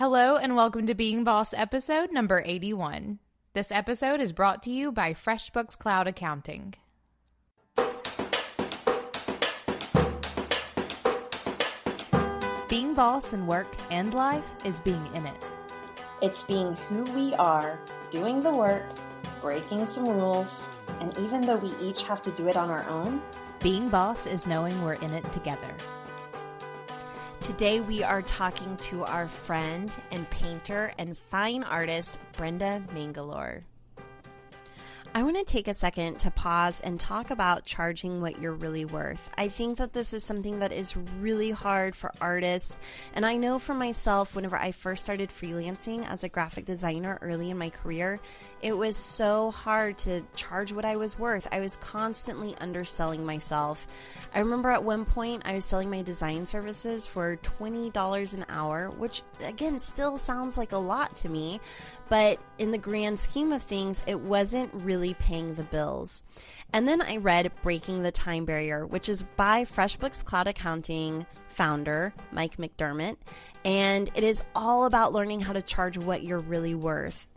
Hello and welcome to Being Boss episode number 81. This episode is brought to you by FreshBooks Cloud Accounting. Being boss in work and life is being in it. It's being who we are, doing the work, breaking some rules, and even though we each have to do it on our own, being boss is knowing we're in it together. Today we are talking to our friend and painter and fine artist, Brenda Mangalore. I want to take a second to pause and talk about charging what you're really worth. I think that this is something that is really hard for artists, and I know for myself, whenever I first started freelancing as a graphic designer early in my career, it was so hard to charge what I was worth. I was constantly underselling myself. I remember at one point I was selling my design services for $20 an hour, which again still sounds like a lot to me, but in the grand scheme of things, it wasn't really paying the bills. And then I read Breaking the Time Barrier, which is by FreshBooks Cloud Accounting founder, Mike McDermott. And it is all about learning how to charge what you're really worth.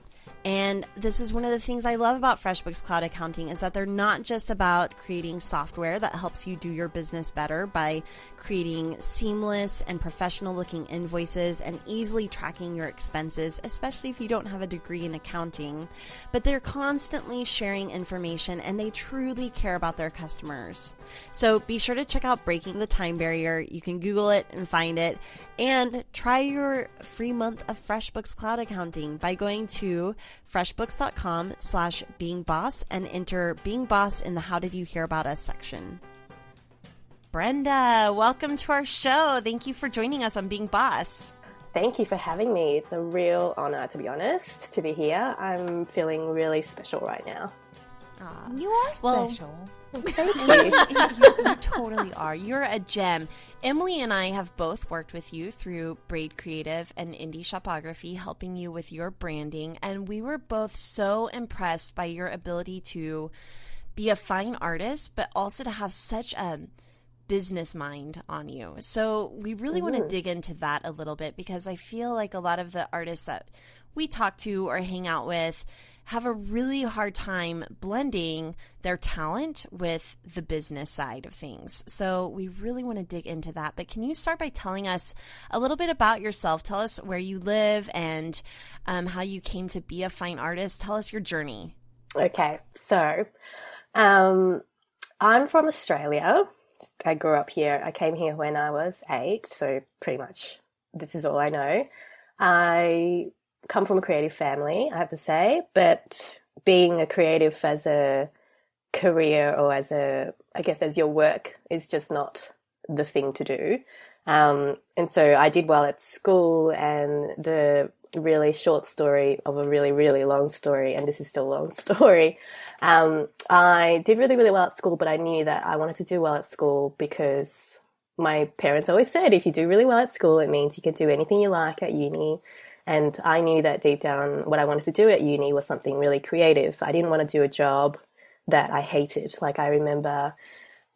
And this is one of the things I love about FreshBooks Cloud Accounting is that they're not just about creating software that helps you do your business better by creating seamless and professional looking invoices and easily tracking your expenses, especially if you don't have a degree in accounting, but they're constantly sharing information and they truly care about their customers. So be sure to check out Breaking the Time Barrier. You can Google it and find it, and try your free month of FreshBooks Cloud Accounting by going to freshbooks.com/beingboss and enter Being Boss in the How Did You Hear About Us section. Brenda, welcome to our show. Thank you for joining us on Being Boss. Thank you for having me. It's a real honor, to be honest, to be here. I'm feeling really special right now. You are special. Thank you. You totally are. You're a gem. Emily and I have both worked with you through Braid Creative and Indie Shopography, helping you with your branding. And we were both so impressed by your ability to be a fine artist, but also to have such a business mind on you. So we really want to dig into that a little bit, because I feel like a lot of the artists that we talk to or hang out with have a really hard time blending their talent with the business side of things. So we really want to dig into that. But can you start by telling us a little bit about yourself? Tell us where you live and how you came to be a fine artist. Tell us your journey. Okay, so I'm from Australia. I grew up here. I came here when I was 8, so pretty much this is all I know. I come from a creative family, I have to say, but being a creative as a career or as your work is just not the thing to do. And so I did well at school, and the really short story of a really, really long story, and this is still a long story, I did really, really well at school, but I knew that I wanted to do well at school because my parents always said, if you do really well at school, it means you can do anything you like at uni. And I knew that deep down what I wanted to do at uni was something really creative. I didn't want to do a job that I hated. Like, I remember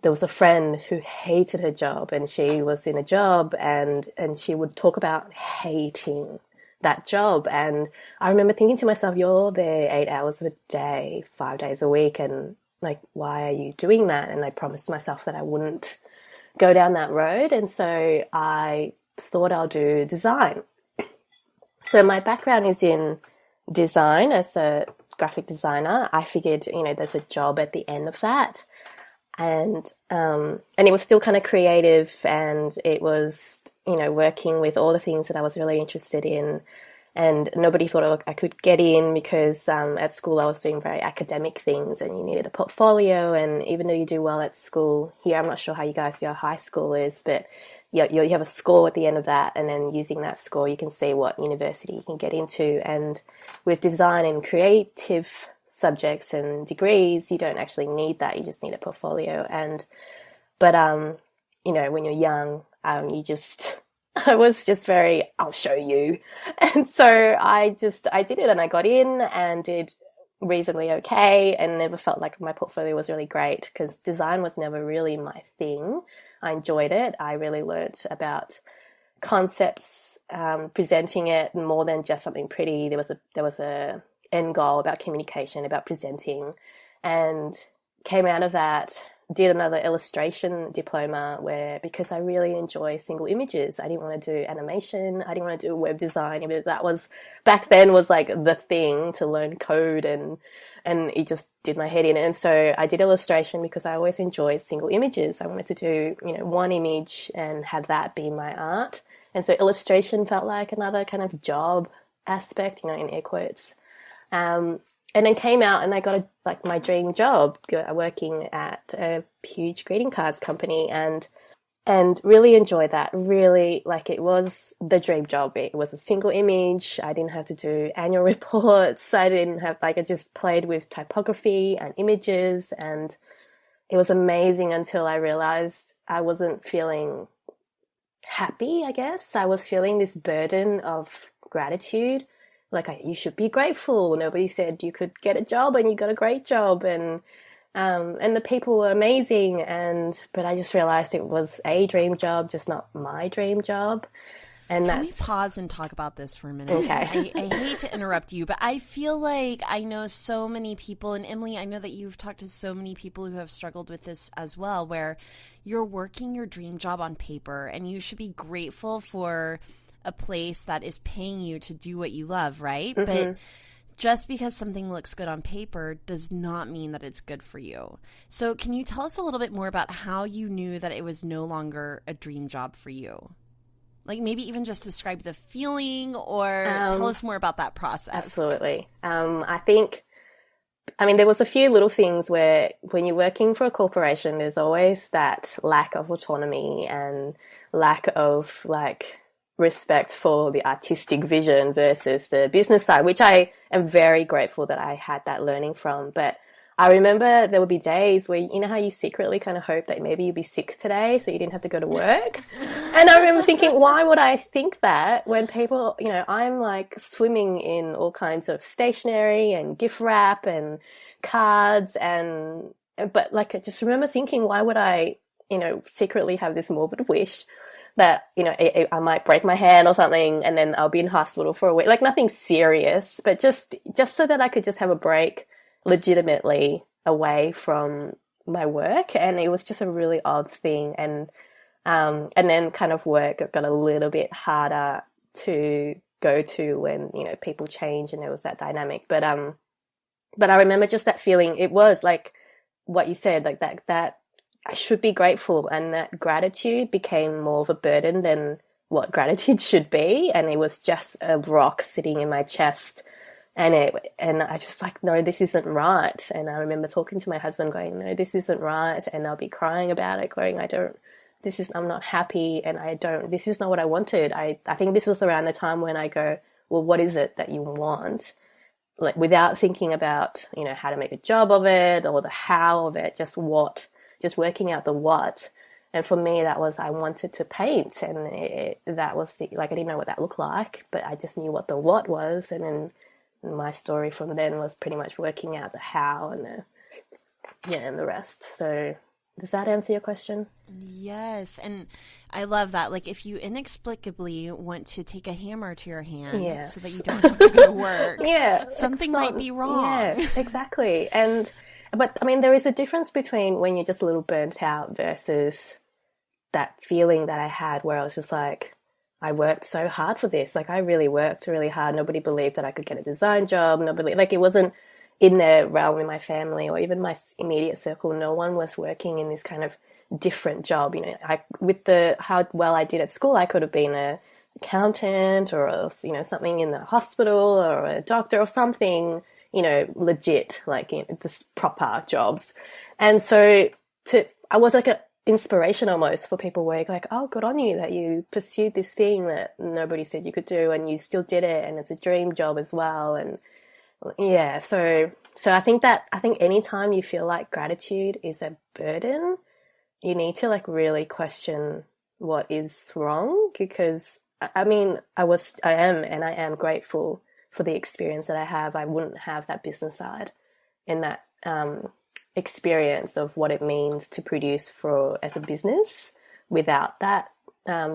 there was a friend who hated her job, and she was in a job and she would talk about hating that job. And I remember thinking to myself, you're there 8 hours a day, 5 days a week, and like, why are you doing that? And I promised myself that I wouldn't go down that road. And so I thought I'll do design. So my background is in design as a graphic designer. I figured, there's a job at the end of that. And it was still kind of creative, and it was, working with all the things that I was really interested in. And nobody thought I could get in because at school I was doing very academic things, and you needed a portfolio. And even though you do well at school here, I'm not sure how you guys, your high school is, but you have a score at the end of that, and then using that score you can see what university you can get into. And with design and creative subjects and degrees, you don't actually need that. You just need a portfolio. But when you're young, I was just very, I'll show you. And so I did it, and I got in and did reasonably okay, and never felt like my portfolio was really great because design was never really my thing. I enjoyed it. I really learnt about concepts presenting it more than just something pretty. There was a end goal about communication, about presenting, and came out of that, did another illustration diploma where, because I really enjoy single images, I didn't want to do animation, I didn't want to do web design. That was, back then, was like the thing to learn code, and it just did my head in. And so I did illustration because I always enjoyed single images. I wanted to do, one image and have that be my art. And so illustration felt like another kind of job aspect, in air quotes. And then came out and I got my dream job working at a huge greeting cards company, and really enjoyed that. Really, it was the dream job. It was a single image. I didn't have to do annual reports. I didn't have, I just played with typography and images, and it was amazing until I realized I wasn't feeling happy, I guess. I was feeling this burden of gratitude. You should be grateful. Nobody said you could get a job, and you got a great job, and the people were amazing. But I just realized it was a dream job, just not my dream job. And Can we pause and talk about this for a minute? Okay. I hate to interrupt you, but I feel like I know so many people, and Emily, I know that you've talked to so many people who have struggled with this as well, where you're working your dream job on paper, and you should be grateful for a place that is paying you to do what you love, right? Mm-hmm. But just because something looks good on paper does not mean that it's good for you. So can you tell us a little bit more about how you knew that it was no longer a dream job for you? Maybe even just describe the feeling, or tell us more about that process. Absolutely. I think, there was a few little things where when you're working for a corporation, there's always that lack of autonomy and lack of respect for the artistic vision versus the business side, which I am very grateful that I had that learning from. But I remember there would be days where, how you secretly kind of hope that maybe you'd be sick today so you didn't have to go to work. And I remember thinking, why would I think that when people, I'm swimming in all kinds of stationery and gift wrap and cards, but I just remember thinking, why would I, secretly have this morbid wish that, I might break my hand or something, and then I'll be in hospital for a week. Nothing serious, but just so that I could just have a break legitimately away from my work. And it was just a really odd thing. And then kind of work got a little bit harder to go to when, people change and there was that dynamic. But I remember just that feeling. It was like what you said, that I should be grateful, and that gratitude became more of a burden than what gratitude should be. And it was just a rock sitting in my chest. And I just no, this isn't right. And I remember talking to my husband going, no, this isn't right. And I'll be crying about it, going, I'm not happy. And this is not what I wanted. I think this was around the time when I go, well, what is it that you want? Without thinking about, how to make a job of it or the how of it, just working out the what. And for me, that was, I wanted to paint, and that was I didn't know what that looked like, but I just knew what the what was. And then my story from then was pretty much working out the how and the rest. So does that answer your question? Yes. And I love that. If you inexplicably want to take a hammer to your hand so that you don't have to go to work, something might be wrong. Yes, exactly. But there is a difference between when you're just a little burnt out versus that feeling that I had where I was just I worked so hard for this. I really worked really hard. Nobody believed that I could get a design job. Nobody, it wasn't in their realm in my family or even my immediate circle. No one was working in this kind of different job. With how well I did at school, I could have been a accountant or, something in the hospital or a doctor or something, legit, this proper jobs. And so I was an inspiration almost for people where oh, good on you that you pursued this thing that nobody said you could do, and you still did it, and it's a dream job as well. And so I think anytime you feel like gratitude is a burden, you need to really question what is wrong, because I am grateful for the experience that I have. I wouldn't have that business side and that experience of what it means to produce as a business without that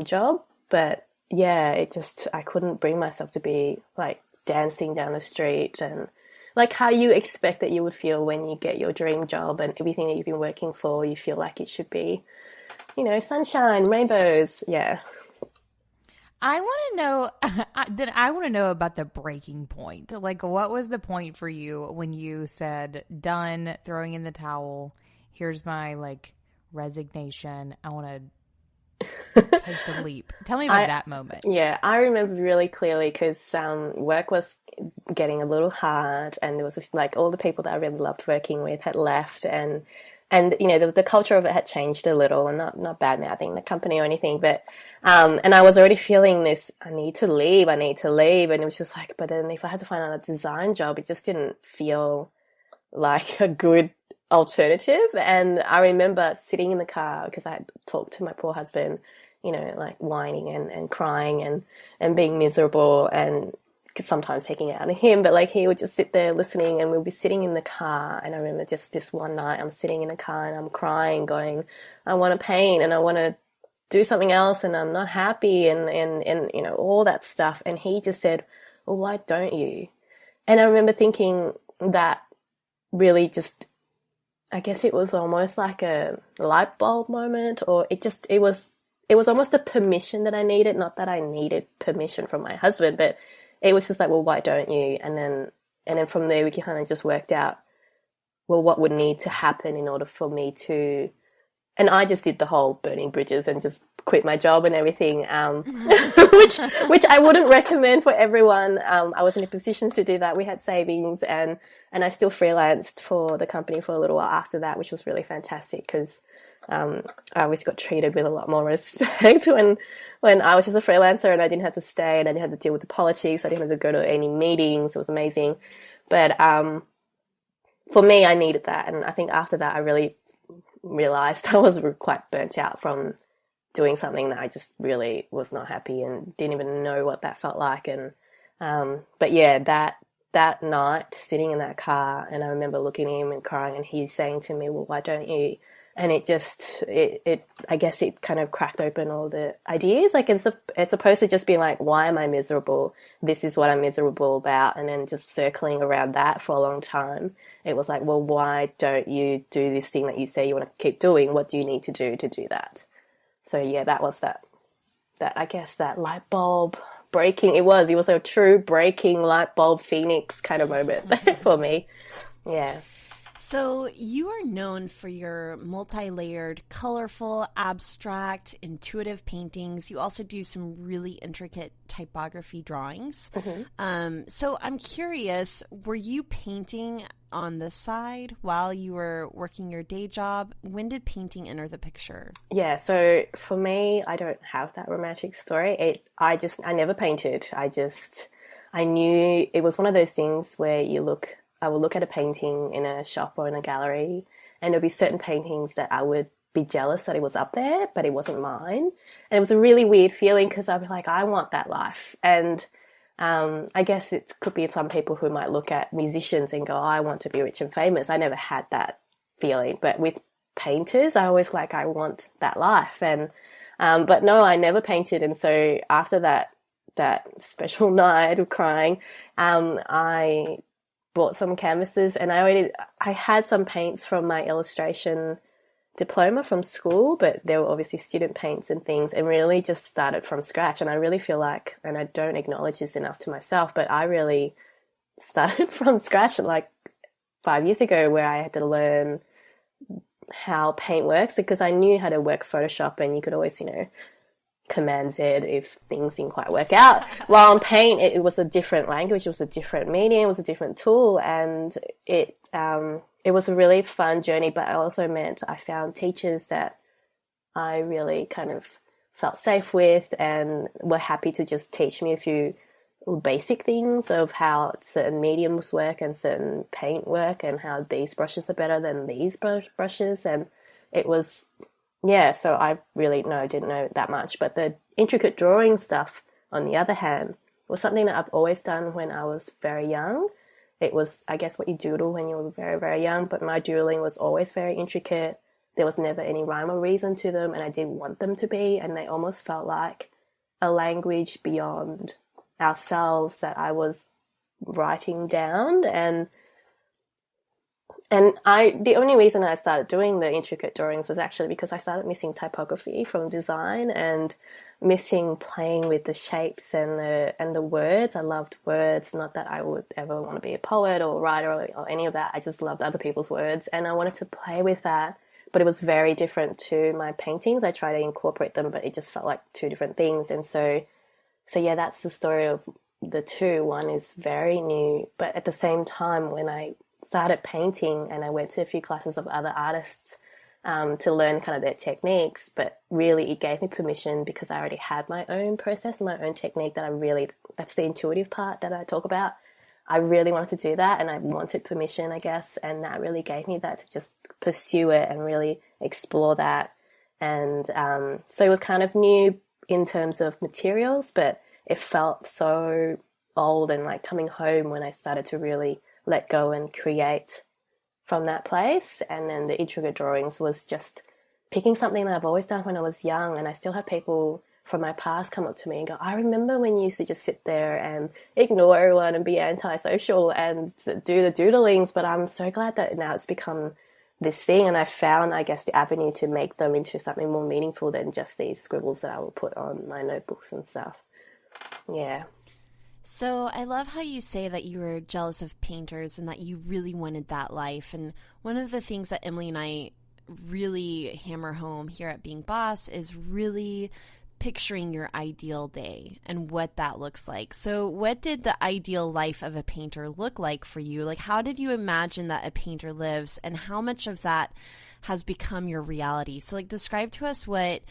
job. But yeah, I couldn't bring myself to be like dancing down the street and like how you expect that you would feel when you get your dream job and everything that you've been working for, you feel like it should be, sunshine, rainbows. Yeah. I want to know I want to know about the breaking point. Like, what was the point for you when you said, done, throwing in the towel, here's my like resignation, I want to take the leap? Tell me about that moment. Yeah, I remember really clearly because work was getting a little hard, and there was like all the people that I really loved working with had left, and the culture of it had changed a little, and not bad mouthing the company or anything, but and I was already feeling this, I need to leave, and it was just like, but then if I had to find another design job, it just didn't feel like a good alternative. And I remember sitting in the car because I had talked to my poor husband, like whining and crying and being miserable, and sometimes taking it out on him, but like he would just sit there listening, and we'll be sitting in the car. And I remember just this one night I'm sitting in the car and I'm crying, going, I want to paint and I want to do something else, and I'm not happy, and all that stuff. And he just said, well, why don't you? And I remember thinking that really just, I guess it was almost like a light bulb moment, or it was almost a permission that I needed. Not that I needed permission from my husband, but it was just like, well, why don't you? And then from there we kind of just worked out, well, what would need to happen in order for me to, and I just did the whole burning bridges and just quit my job and everything, which I wouldn't recommend for everyone. I was in a position to do that. We had savings, and I still freelanced for the company for a little while after that, which was really fantastic because I always got treated with a lot more respect when I was just a freelancer, and I didn't have to stay, and I didn't have to deal with the politics. I didn't have to go to any meetings. It was amazing. But for me, I needed that. And I think after that, I really realized I was quite burnt out from doing something that I just really was not happy and didn't even know what that felt like. And but yeah, that night sitting in that car, and I remember looking at him and crying, and he's saying to me, well, why don't you? And it just, I guess it kind of cracked open all the ideas. Like it's opposed to just being like, why am I miserable? This is what I'm miserable about. And then just circling around that for a long time. It was like, well, why don't you do this thing that you say you want to keep doing? What do you need to do that? So yeah, that was that I guess that light bulb breaking. It was a true breaking light bulb phoenix kind of moment for me. Yeah. So you are known for your multi-layered, colorful, abstract, intuitive paintings. You also do some really intricate typography drawings. Mm-hmm. So I'm curious, were you painting on the side while you were working your day job? When did painting enter the picture? Yeah, so for me, I don't have that romantic story. I never painted. I knew it was one of those things where I would look at a painting in a shop or in a gallery, and there'd be certain paintings that I would be jealous that it was up there, but it wasn't mine. And it was a really weird feeling because I'd be like, I want that life. And I guess it could be some people who might look at musicians and go, oh, I want to be rich and famous. I never had that feeling. But with painters, I always like, I want that life. And but no, I never painted. And so after that special night of crying, I bought some canvases, and I had some paints from my illustration diploma from school, but there were obviously student paints and things, and really just started from scratch. And I really feel like, and I don't acknowledge this enough to myself, but I really started from scratch like 5 years ago, where I had to learn how paint works, because I knew how to work Photoshop, and you could always, Command Z if things didn't quite work out. While on paint, it was a different language, it was a different medium, it was a different tool, and it was a really fun journey. But it also meant I found teachers that I really kind of felt safe with and were happy to just teach me a few basic things of how certain mediums work and certain paint work, and how these brushes are better than these brushes. And it was, yeah, so I really didn't know that much. But the intricate drawing stuff, on the other hand, was something that I've always done when I was very young. It was, I guess, what you doodle when you were very, very young, but my doodling was always very intricate. There was never any rhyme or reason to them, and I didn't want them to be, and they almost felt like a language beyond ourselves that I was writing down. And the only reason I started doing the intricate drawings was actually because I started missing typography from design and missing playing with the shapes and the words. I loved words, not that I would ever want to be a poet or writer or any of that. I just loved other people's words, and I wanted to play with that. But it was very different to my paintings. I tried to incorporate them, but it just felt like two different things. And so yeah, that's the story of the two. One is very new, but at the same time, when I started painting and I went to a few classes of other artists to learn kind of their techniques, but really it gave me permission because I already had my own process and my own technique that's the intuitive part that I talk about. I really wanted to do that, and I wanted permission, I guess, and that really gave me that to just pursue it and really explore that. And so it was kind of new in terms of materials, but it felt so old and like coming home when I started to really let go and create from that place. And then the intricate drawings was just picking something that I've always done when I was young, and I still have people from my past come up to me and go, I remember when you used to just sit there and ignore everyone and be antisocial and do the doodlings, but I'm so glad that now it's become this thing, and I found, I guess, the avenue to make them into something more meaningful than just these scribbles that I will put on my notebooks and stuff. Yeah. So I love how you say that you were jealous of painters and that you really wanted that life. And one of the things that Emily and I really hammer home here at Being Boss is really picturing your ideal day and what that looks like. So what did the ideal life of a painter look like for you? Like, how did you imagine that a painter lives, and how much of that has become your reality? So like, describe to us what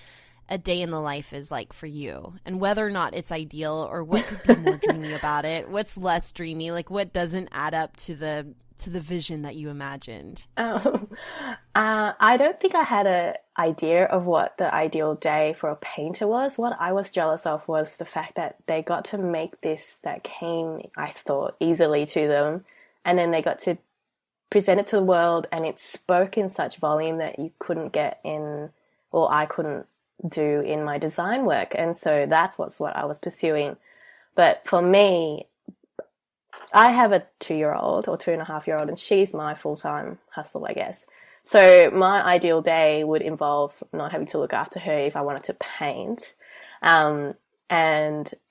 a day in the life is like for you, and whether or not it's ideal, or what could be more dreamy about it, what's less dreamy, like what doesn't add up to the vision that you imagined. I don't think I had an idea of what the ideal day for a painter was. What I was jealous of was the fact that they got to make this that came, I thought, easily to them, and then they got to present it to the world, and it spoke in such volume that you couldn't get in, or I couldn't do in my design work. And so that's what I was pursuing. But for me, I have a 2-year-old or 2.5-year-old, and she's my full-time hustle, I guess. So my ideal day would involve not having to look after her if I wanted to paint, and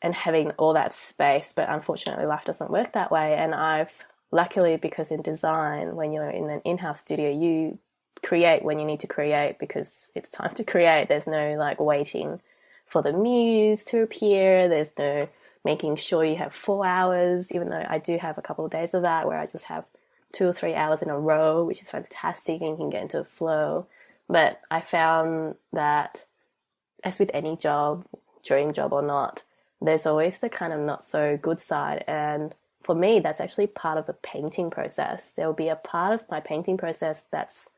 having all that space. But unfortunately, life doesn't work that way. And I've luckily, because in design, when you're in an in-house studio, you create when you need to create because it's time to create. There's no like waiting for the muse to appear. There's no making sure you have 4 hours, even though I do have a couple of days of that where I just have 2 or 3 hours in a row, which is fantastic, and you can get into a flow. But I found that, as with any job, dream job or not, there's always the kind of not so good side. And for me, that's actually part of the painting process. There will be a part of my painting process that's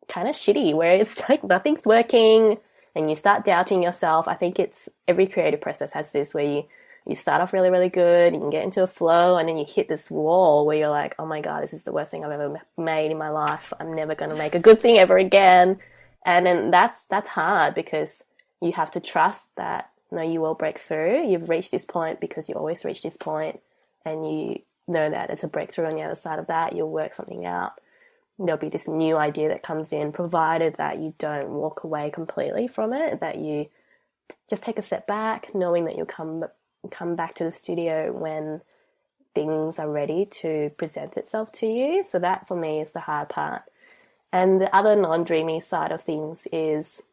kind of shitty, where it's like nothing's working and you start doubting yourself. I think it's every creative process has this, where you start off really, really good, you can get into a flow, and then you hit this wall where you're like, oh my God, this is the worst thing I've ever made in my life. I'm never going to make a good thing ever again. And then that's hard, because you have to trust that, no, you will break through. You've reached this point because you always reach this point, and you know that it's a breakthrough on the other side of that. You'll work something out. There'll be this new idea that comes in, provided that you don't walk away completely from it, that you just take a step back, knowing that you'll come back to the studio when things are ready to present itself to you. So that for me is the hard part. And the other non-dreamy side of things is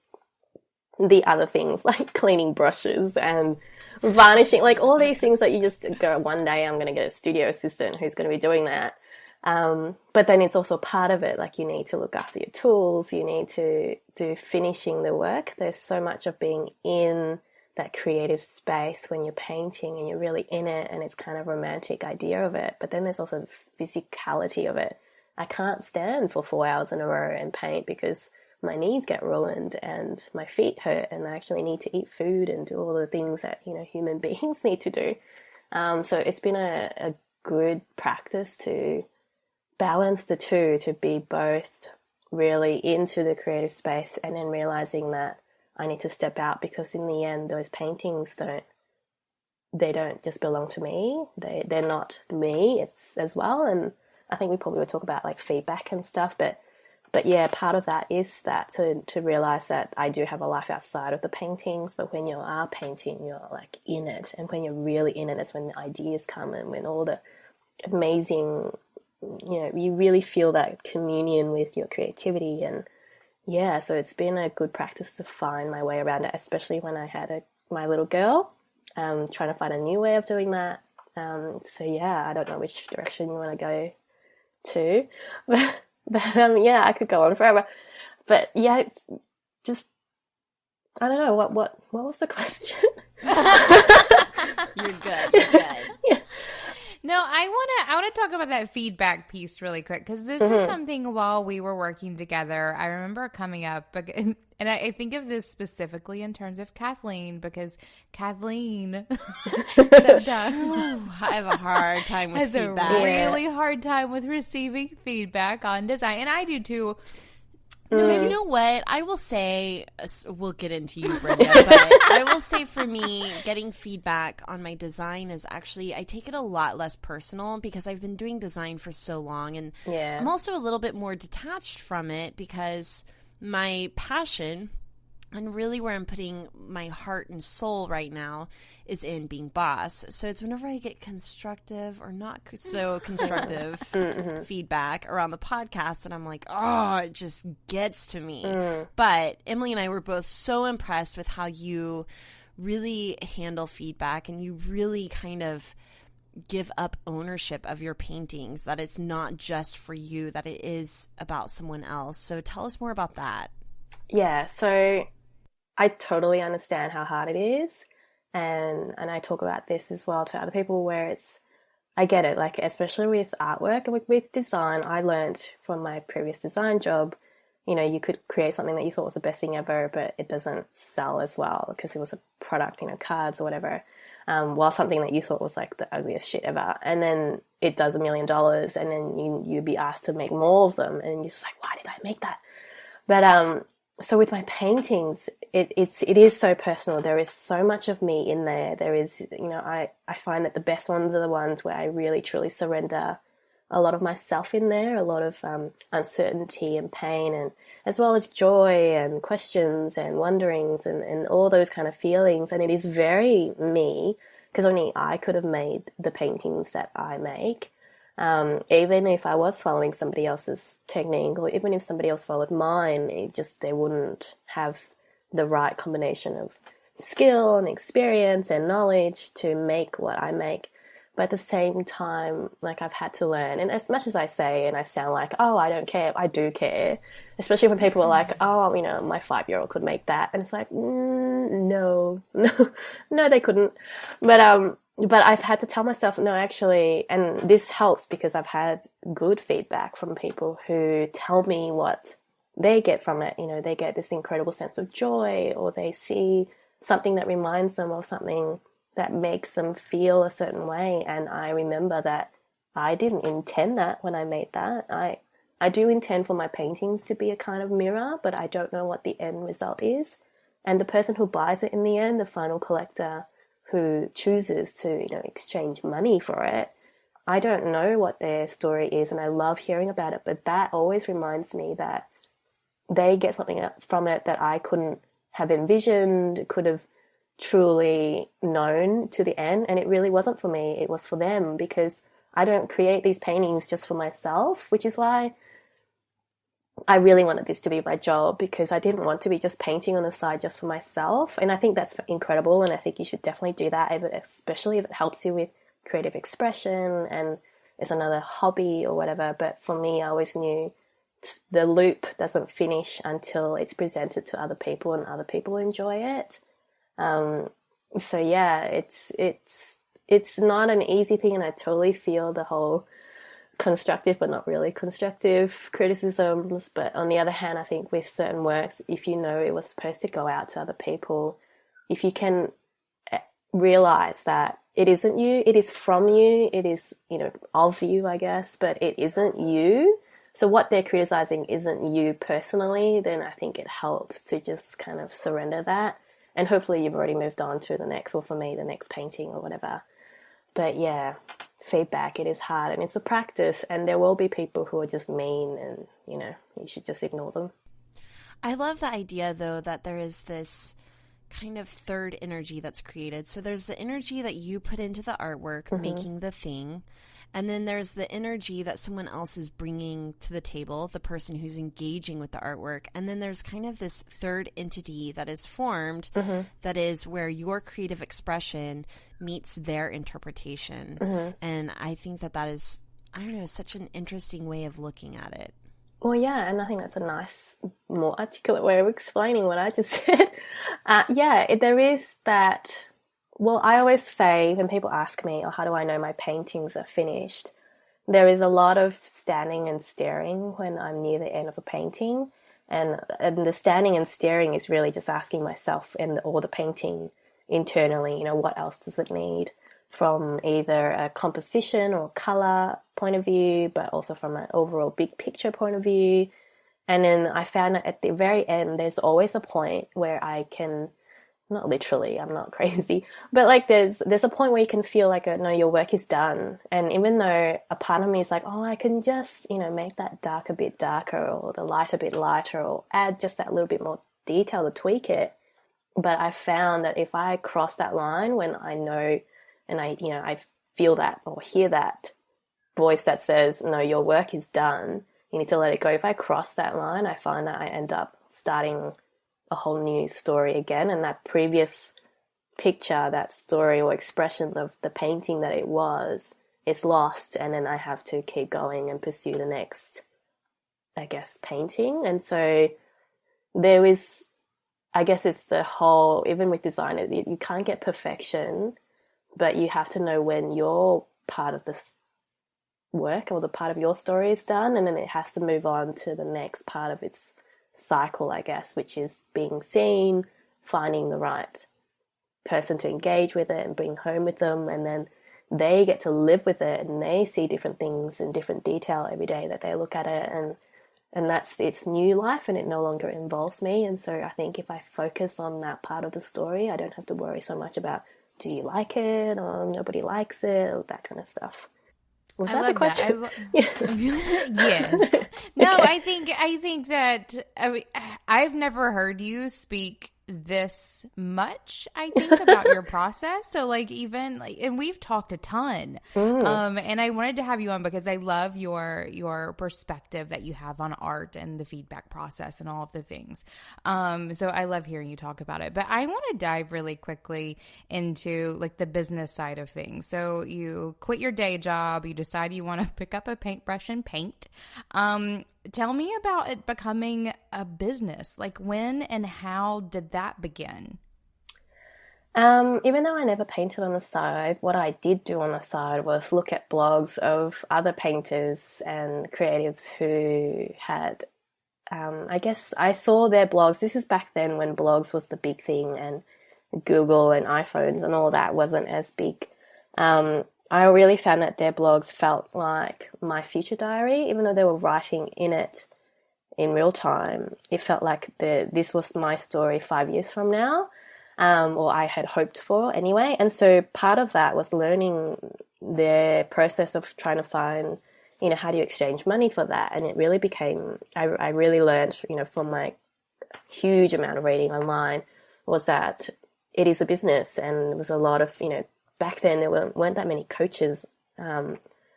the other things like cleaning brushes and varnishing, like all these things that you just go, one day I'm going to get a studio assistant who's going to be doing that. But then it's also part of it, like you need to look after your tools, you need to do finishing the work. There's so much of being in that creative space when you're painting and you're really in it, and it's kind of romantic idea of it. But then there's also the physicality of it. I can't stand for 4 hours in a row and paint because my knees get ruined and my feet hurt, and I actually need to eat food and do all the things that, you know, human beings need to do. So it's been a good practice to balance the two, to be both really into the creative space and then realizing that I need to step out, because in the end, those paintings don't just belong to me. They're not me, it's as well. And I think we probably would talk about like feedback and stuff, but yeah, part of that is that to realize that I do have a life outside of the paintings, but when you are painting, you're like in it. And when you're really in it, it's when the ideas come, and when all the amazing, you really feel that communion with your creativity. And yeah, so it's been a good practice to find my way around it, especially when I had my little girl, trying to find a new way of doing that. So yeah, I don't know which direction you want to go to, but yeah, I could go on forever. But yeah, it's just, I don't know, what was the question? You're good. You're good. Yeah. No, I want to talk about that feedback piece really quick, because this is something while we were working together, I remember coming up, and I think of this specifically in terms of Kathleen, because Kathleen sometimes I have a hard time with has feedback. a really hard time with receiving feedback on design, and I do too. No, you know what? I will say, we'll get into you, Brenda, but I will say for me, getting feedback on my design is actually, I take it a lot less personal, because I've been doing design for so long, and I'm also a little bit more detached from it, because my passion, and really where I'm putting my heart and soul right now, is in being boss. So it's whenever I get constructive or not so constructive feedback around the podcast, and I'm like, oh, it just gets to me. But Emily and I were both so impressed with how you really handle feedback, and you really kind of give up ownership of your paintings, that it's not just for you, that it is about someone else. So tell us more about that. Yeah, so I totally understand how hard it is, and I talk about this as well to other people, where I get it, like especially with artwork and with design. I learned from my previous design job, you could create something that you thought was the best thing ever, but it doesn't sell as well because it was a product, cards or whatever, while something that you thought was like the ugliest shit ever, and then it does $1 million, and then you'd be asked to make more of them, and you're just like, why did I make that? But so with my paintings, it is so personal. There is so much of me in there. There is, I find that the best ones are the ones where I really truly surrender a lot of myself in there, a lot of uncertainty and pain, and as well as joy and questions and wonderings and all those kind of feelings. And it is very me, because only I could have made the paintings that I make. Even if I was following somebody else's technique, or even if somebody else followed mine, they wouldn't have the right combination of skill and experience and knowledge to make what I make. But at the same time, like, I've had to learn, and as much as I say, and I sound like, oh, I don't care, I do care, especially when people are like, oh, my 5-year-old could make that, and it's like, no, they couldn't. But I've had to tell myself, no, actually, and this helps because I've had good feedback from people who tell me what they get from it. They get this incredible sense of joy, or they see something that reminds them of something that makes them feel a certain way. And I remember that I didn't intend that when I made that. I do intend for my paintings to be a kind of mirror, but I don't know what the end result is. And the person who buys it in the end, the final collector, who chooses to, exchange money for it, I don't know what their story is, and I love hearing about it, but that always reminds me that they get something from it that I couldn't have envisioned, could have truly known to the end, and it really wasn't for me, it was for them, because I don't create these paintings just for myself, which is why I really wanted this to be my job, because I didn't want to be just painting on the side just for myself. And I think that's incredible, and I think you should definitely do that, especially if it helps you with creative expression and it's another hobby or whatever. But for me, I always knew the loop doesn't finish until it's presented to other people and other people enjoy it. So yeah, it's not an easy thing, and I totally feel the whole constructive but not really constructive criticisms. But on the other hand, I think with certain works, if it was supposed to go out to other people, if you can realize that it isn't you, it is from you, it is of you, I guess, but it isn't you, So what they're criticizing isn't you personally, then I think it helps to just kind of surrender that. And hopefully you've already moved on to the next, or for me, the next painting or whatever. But yeah, feedback, it is hard and it's a practice, and there will be people who are just mean and, you should just ignore them. I love the idea, though, that there is this kind of third energy that's created. So there's the energy that you put into the artwork, making the thing. And then there's the energy that someone else is bringing to the table, the person who's engaging with the artwork. And then there's kind of this third entity that is formed that is where your creative expression meets their interpretation. And I think that is, I don't know, such an interesting way of looking at it. Well, yeah, and I think that's a nice, more articulate way of explaining what I just said. There is that. Well, I always say when people ask me, how do I know my paintings are finished? There is a lot of standing and staring when I'm near the end of a painting. And the standing and staring is really just asking myself or the painting internally, what else does it need? From either a composition or color point of view, but also from an overall big picture point of view. And then I found that at the very end, there's always a point where I can, not literally, I'm not crazy, but like there's a point where you can feel like, no, your work is done. And even though a part of me is like, I can just, make that dark a bit darker, or the light a bit lighter, or add just that little bit more detail to tweak it. But I found that if I cross that line, when I know and I feel that or hear that voice that says, no, your work is done, you need to let it go. If I cross that line, I find that I end up starting a whole new story again. And that previous picture, that story or expression of the painting that it was, is lost. And then I have to keep going and pursue the next, I guess, painting. And so there is, I guess it's the whole, even with design, you can't get perfection, but you have to know when your part of this work or the part of your story is done, and then it has to move on to the next part of its cycle, I guess, which is being seen, finding the right person to engage with it and bring home with them, and then they get to live with it and they see different things in different detail every day that they look at it, and that's its new life, and it no longer involves me. And so I think if I focus on that part of the story, I don't have to worry so much about, do you like it, or nobody likes it, or that kind of stuff. Was that the question? Yes. No, okay. I think that I've never heard you speak this much, I think, about your process. So and we've talked a ton. And I wanted to have you on because I love your perspective that you have on art and the feedback process and all of the things. So I love hearing you talk about it. But I want to dive really quickly into the business side of things. So you quit your day job, you decide you want to pick up a paintbrush and paint. Tell me about it becoming a business. When and how did that begin? Even though I never painted on the side, what I did do on the side was look at blogs of other painters and creatives who had, I guess I saw their blogs. This is back then when blogs was the big thing, and Google and iPhones and all that wasn't as big. I really found that their blogs felt like my future diary, even though they were writing in it in real time. It felt like this was my story 5 years from now, or I had hoped for anyway. And so part of that was learning their process of trying to find, how do you exchange money for that? And it really became, I really learned, from my huge amount of reading online, was that it is a business, and there was a lot of, back then there weren't that many coaches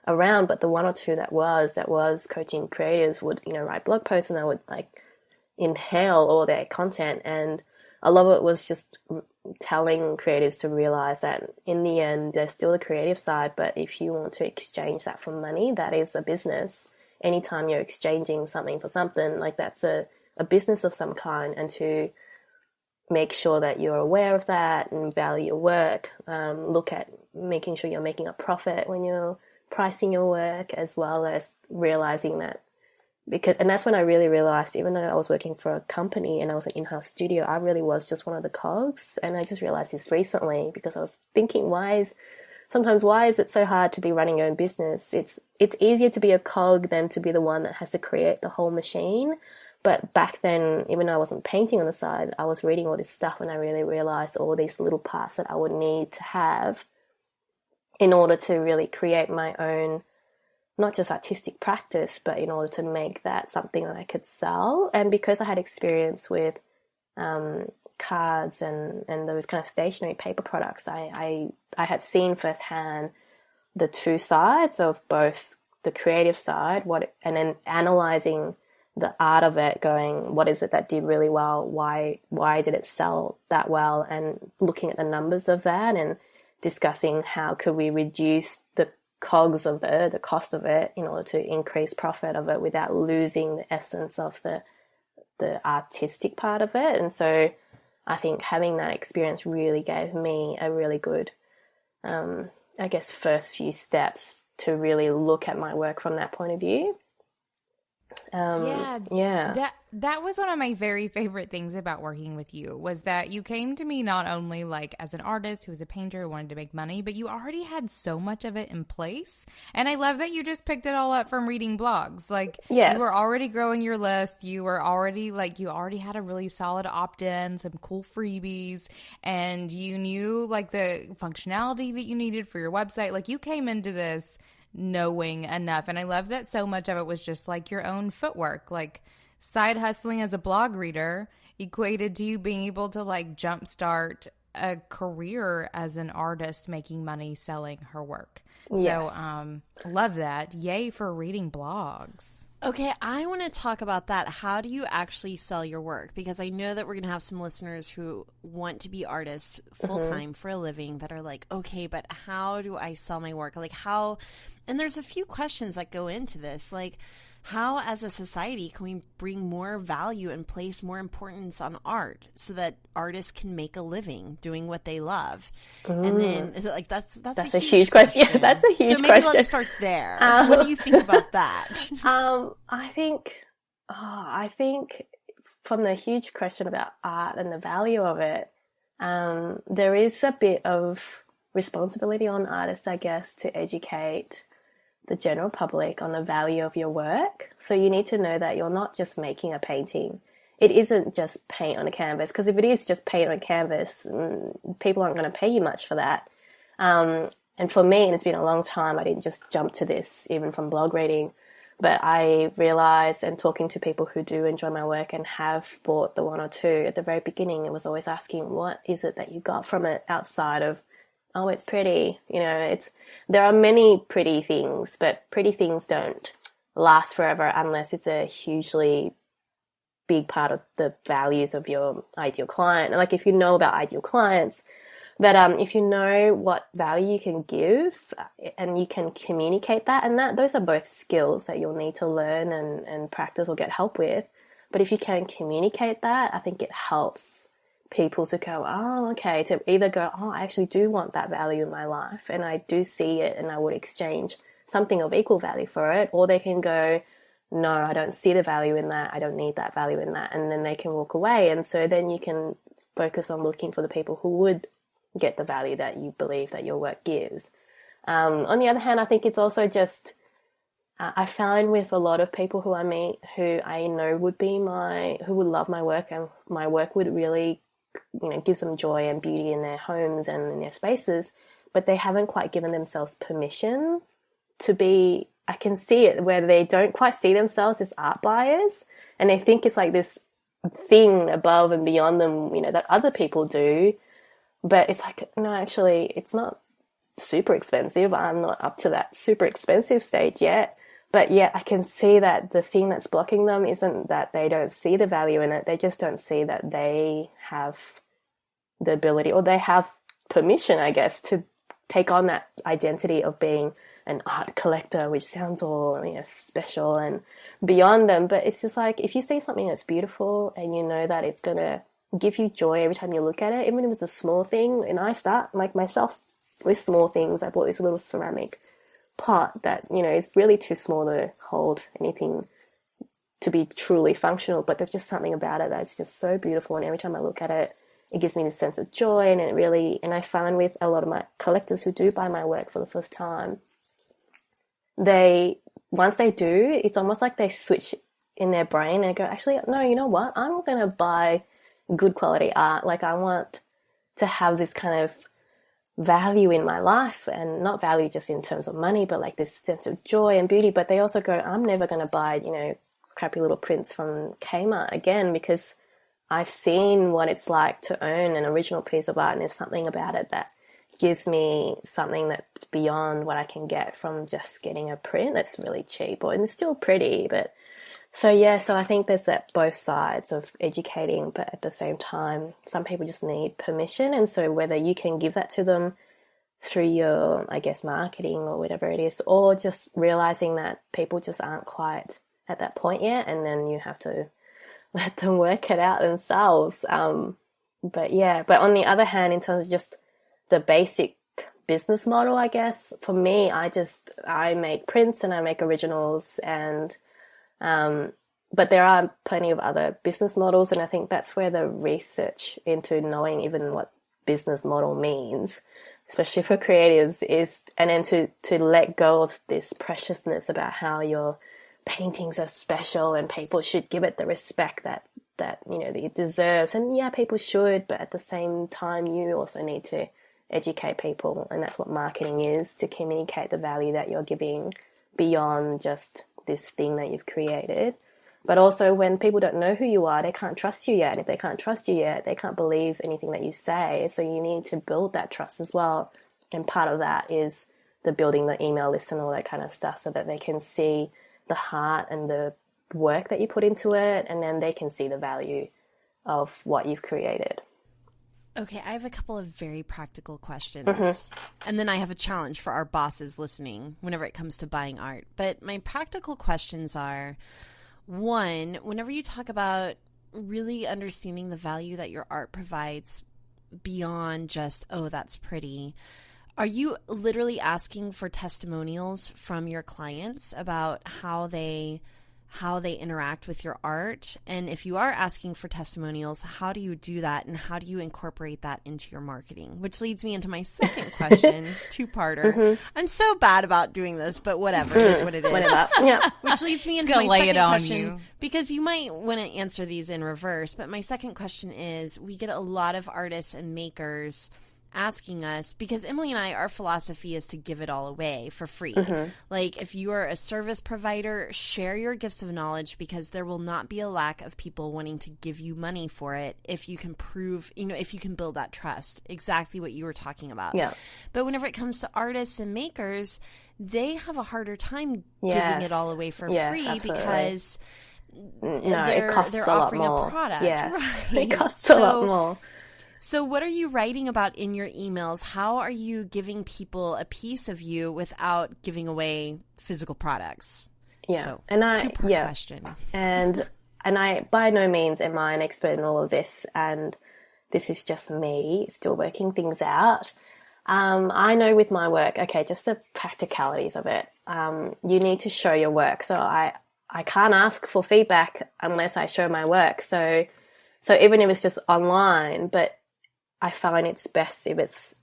around, but the one or two that was coaching creatives would, write blog posts, and I would inhale all their content. And a lot of it was just telling creatives to realize that in the end, there's still the creative side, but if you want to exchange that for money, that is a business. Anytime you're exchanging something for something, that's a business of some kind, and to make sure that you're aware of that and value your work. Look at making sure you're making a profit when you're pricing your work, as well as realizing that and that's when I really realized, even though I was working for a company and I was an in-house studio, I really was just one of the cogs. And I just realized this recently because I was thinking, why is sometimes why is it so hard to be running your own business? It's easier to be a cog than to be the one that has to create the whole machine. But back then, even though I wasn't painting on the side, I was reading all this stuff and I really realized all these little parts that I would need to have in order to really create my own, not just artistic practice, but in order to make that something that I could sell. And because I had experience with cards and those kind of stationery paper products, I had seen firsthand the two sides of both the creative side, and then analyzing the art of it, going, what is it that did really well? Why did it sell that well? And looking at the numbers of that and discussing how could we reduce the cogs of the cost of it in order to increase profit of it without losing the essence of the artistic part of it. And so I think having that experience really gave me a really good, I guess, first few steps to really look at my work from that point of view. That was one of my very favorite things about working with you, was that you came to me not only like as an artist who was a painter who wanted to make money, but you already had so much of it in place. And I love that you just picked it all up from reading blogs. Like, yes. You were already growing your list. You were already you already had a really solid opt-in, some cool freebies, and you knew like the functionality that you needed for your website. Like, you came into this knowing enough. And I love that so much of it was just like your own footwork, like side hustling as a blog reader equated to you being able to like jumpstart a career as an artist making money selling her work. Yes. So love that. Yay for reading blogs. Okay, I want to talk about that. How do you actually sell your work? Because I know that we're going to have some listeners who want to be artists full-time for a living that are like, okay, but how do I sell my work? Like how, and there's a few questions that go into this, like how as a society can we bring more value and place more importance on art so that artists can make a living doing what they love? And then like that's a huge question. Yeah, that's a huge question. So maybe let's start there. What do you think about that? I think from the huge question about art and the value of it, there is a bit of responsibility on artists, I guess, to educate the general public on the value of your work. So you need to know that you're not just making a painting. It isn't just paint on a canvas, because if it is just paint on a canvas, people aren't going to pay you much for that. And for me, and it's been a long time, I didn't just jump to this even from blog reading, but I realized, and talking to people who do enjoy my work and have bought the one or two at the very beginning, it was always asking, what is it that you got from it outside of, oh, it's pretty. You know, there are many pretty things, but pretty things don't last forever unless it's a hugely big part of the values of your ideal client. And like, if you know about ideal clients, but if you know what value you can give and you can communicate that, and those are both skills that you'll need to learn and practice or get help with. But if you can communicate that, I think it helps people to go, oh, okay, to either go, oh, I actually do want that value in my life and I do see it and I would exchange something of equal value for it. Or they can go, no, I don't see the value in that. I don't need that value in that. And then they can walk away. And so then you can focus on looking for the people who would get the value that you believe that your work gives. On the other hand, I think it's also just, I find with a lot of people who I meet who I know who would love my work, and my work would really, give them joy and beauty in their homes and in their spaces, but they haven't quite given themselves permission to be, I can see it where they don't quite see themselves as art buyers, and they think it's like this thing above and beyond them, that other people do. But it's like, no, actually, it's not super expensive. I'm not up to that super expensive stage yet. But yet I can see that the thing that's blocking them isn't that they don't see the value in it. They just don't see that they have the ability, or they have permission, I guess, to take on that identity of being an art collector, which sounds all special and beyond them. But it's just like, if you see something that's beautiful and you know that it's going to give you joy every time you look at it, even if it's a small thing. And I start, like myself, with small things. I bought this little ceramic pot that, is really too small to hold anything to be truly functional, but there's just something about it that's just so beautiful. And every time I look at it, it gives me this sense of joy, and and I find with a lot of my collectors who do buy my work for the first time, once they do, it's almost like they switch in their brain and go, actually, no, you know what? I'm going to buy good quality art. Like, I want to have this kind of value in my life, and not value just in terms of money, but like this sense of joy and beauty. But they also go, I'm never going to buy, crappy little prints from Kmart again, because I've seen what it's like to own an original piece of art, and there's something about it that gives me something that's beyond what I can get from just getting a print that's really cheap, and it's still pretty. But so I think there's that both sides of educating, but at the same time, some people just need permission. And so whether you can give that to them through your, I guess, marketing or whatever it is, or just realizing that people just aren't quite at that point yet, and then you have to let them work it out themselves. But on the other hand, in terms of just the basic business model, I guess, for me, I make prints and I make originals, and but there are plenty of other business models, and I think that's where the research into knowing even what business model means, especially for creatives, is, and then to let go of this preciousness about how your paintings are special and people should give it the respect that it deserves. And yeah, people should, but at the same time, you also need to educate people, and that's what marketing is, to communicate the value that you're giving beyond just this thing that you've created. But also, when people don't know who you are, they can't trust you yet. If they can't trust you yet, they can't believe anything that you say. So you need to build that trust as well. And part of that is the building the email list and all that kind of stuff, so that they can see the heart and the work that you put into it, and then they can see the value of what you've created. Okay, I have a couple of very practical questions. And then I have a challenge for our bosses listening whenever it comes to buying art. But my practical questions are, one, whenever you talk about really understanding the value that your art provides beyond just, oh, that's pretty, are you literally asking for testimonials from your clients about how they interact with your art? And if you are asking for testimonials, how do you do that, and how do you incorporate that into your marketing? Which leads me into my second question, two-parter. I'm so bad about doing this, but whatever, it is what it is. Yeah. Which leads me into my second question, because you might want to answer these in reverse. But my second question is, we get a lot of artists and makers asking us, because Emily and I, our philosophy is to give it all away for free. Like, if you are a service provider, share your gifts of knowledge, because there will not be a lack of people wanting to give you money for it if you can prove, if you can build that trust. Exactly what you were talking about. Yeah. But whenever it comes to artists and makers, they have a harder time giving it all away for free, absolutely. Because it costs they're a lot offering more. A product. Yes. Right. It costs a lot more. So what are you writing about in your emails? How are you giving people a piece of you without giving away physical products? Yeah. So, two-part question. And I by no means am I an expert in all of this, and this is just me still working things out. I know with my work, okay, just the practicalities of it. You need to show your work. So I can't ask for feedback unless I show my work. So even if it's just online, but I find it's best if it's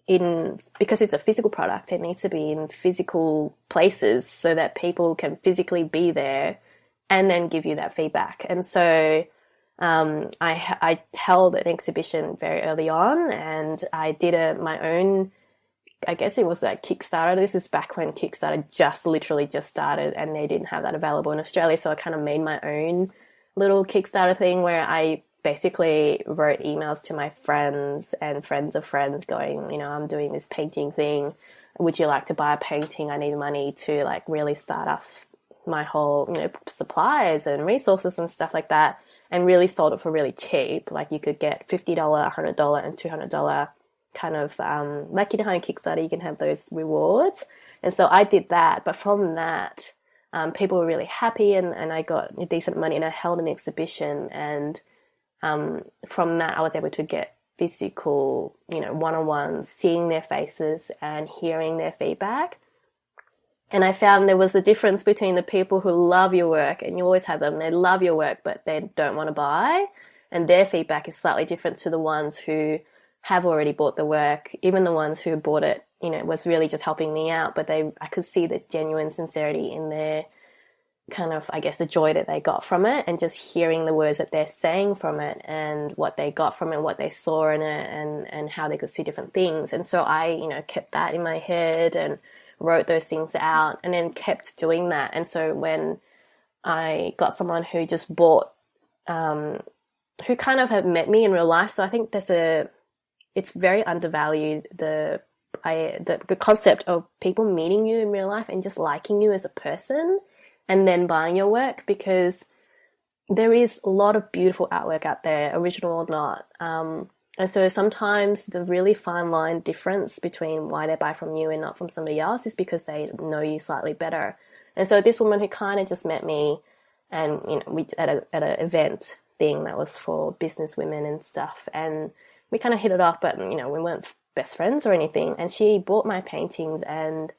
because it's a physical product, it needs to be in physical places so that people can physically be there and then give you that feedback. And so I held an exhibition very early on, and I did my own, I guess it was like Kickstarter. This is back when Kickstarter literally just started, and they didn't have that available in Australia. So I kind of made my own little Kickstarter thing where I basically wrote emails to my friends and friends of friends going, I'm doing this painting thing. Would you like to buy a painting? I need money to like really start off my whole, supplies and resources and stuff like that, and really sold it for really cheap. Like you could get $50, $100 and $200 kind of, like how in Kickstarter, you can have those rewards. And so I did that. But from that, people were really happy, and I got decent money, and I held an exhibition, and from that, I was able to get physical, one-on-ones, seeing their faces and hearing their feedback. And I found there was a difference between the people who love your work, and you always have them, they love your work, but they don't want to buy, and their feedback is slightly different to the ones who have already bought the work. Even the ones who bought it, you know, was really just helping me out, but I could see the genuine sincerity in their kind of, I guess, the joy that they got from it, and just hearing the words that they're saying from it and what they got from it, what they saw in it, and how they could see different things. And so I, you know, kept that in my head and wrote those things out, and then kept doing that. And so when I got someone who just bought, who kind of had met me in real life, so I think it's very undervalued, the concept of people meeting you in real life and just liking you as a person and then buying your work, because there is a lot of beautiful artwork out there, original or not. And so sometimes the really fine line difference between why they buy from you and not from somebody else is because they know you slightly better. And so this woman who kind of just met me, and, you know, we at an event thing that was for business women and stuff, and we kind of hit it off, but, you know, we weren't best friends or anything. And she bought my paintings, and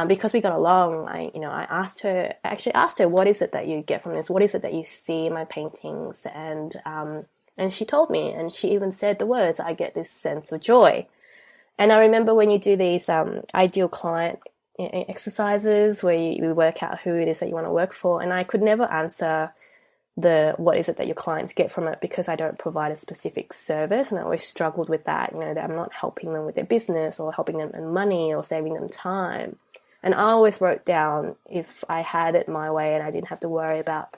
because we got along, I asked her, what is it that you get from this? What is it that you see in my paintings? And she told me, and she even said the words, I get this sense of joy. And I remember when you do these ideal client exercises where you work out who it is that you want to work for, and I could never answer what is it that your clients get from it, because I don't provide a specific service, and I always struggled with that, you know, that I'm not helping them with their business or helping them in money or saving them time. And I always wrote down, if I had it my way and I didn't have to worry about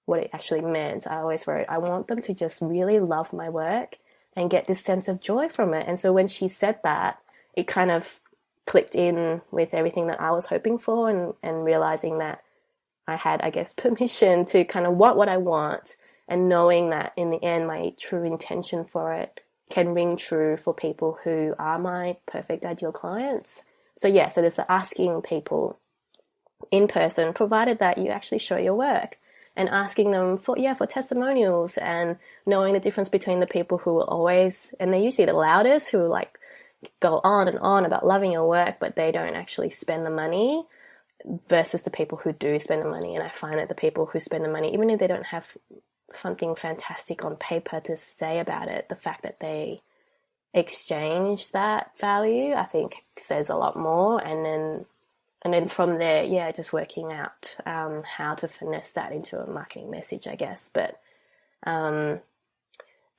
what it actually meant, I always wrote, I want them to just really love my work and get this sense of joy from it. And so when she said that, it kind of clicked in with everything that I was hoping for, and realizing that I had, I guess, permission to kind of want what I want, and knowing that in the end, my true intention for it can ring true for people who are my perfect ideal clients. So yeah, so there's asking people in person, provided that you actually show your work, and asking them for testimonials, and knowing the difference between the people who will always, and they're usually the loudest, who like go on and on about loving your work, but they don't actually spend the money, versus the people who do spend the money. And I find that the people who spend the money, even if they don't have something fantastic on paper to say about it, the fact that they exchange that value, I think, says a lot more. And then from there, yeah, just working out how to finesse that into a marketing message, I guess. But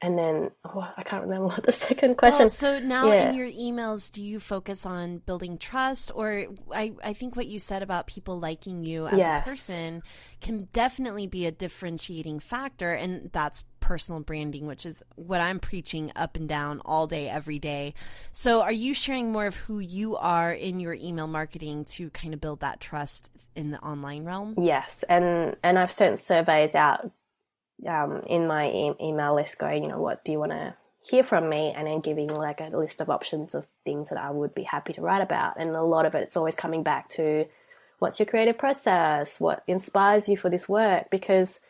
and then I can't remember what the second question. Well, so now in your emails, do you focus on building trust? Or I think what you said about people liking you as a person can definitely be a differentiating factor, and that's personal branding, which is what I'm preaching up and down all day, every day. So are you sharing more of who you are in your email marketing to kind of build that trust in the online realm? Yes, and I've sent surveys out in my email list going, you know, what do you want to hear from me? And then giving like a list of options of things that I would be happy to write about. And a lot of it's always coming back to, what's your creative process? What inspires you for this work? Because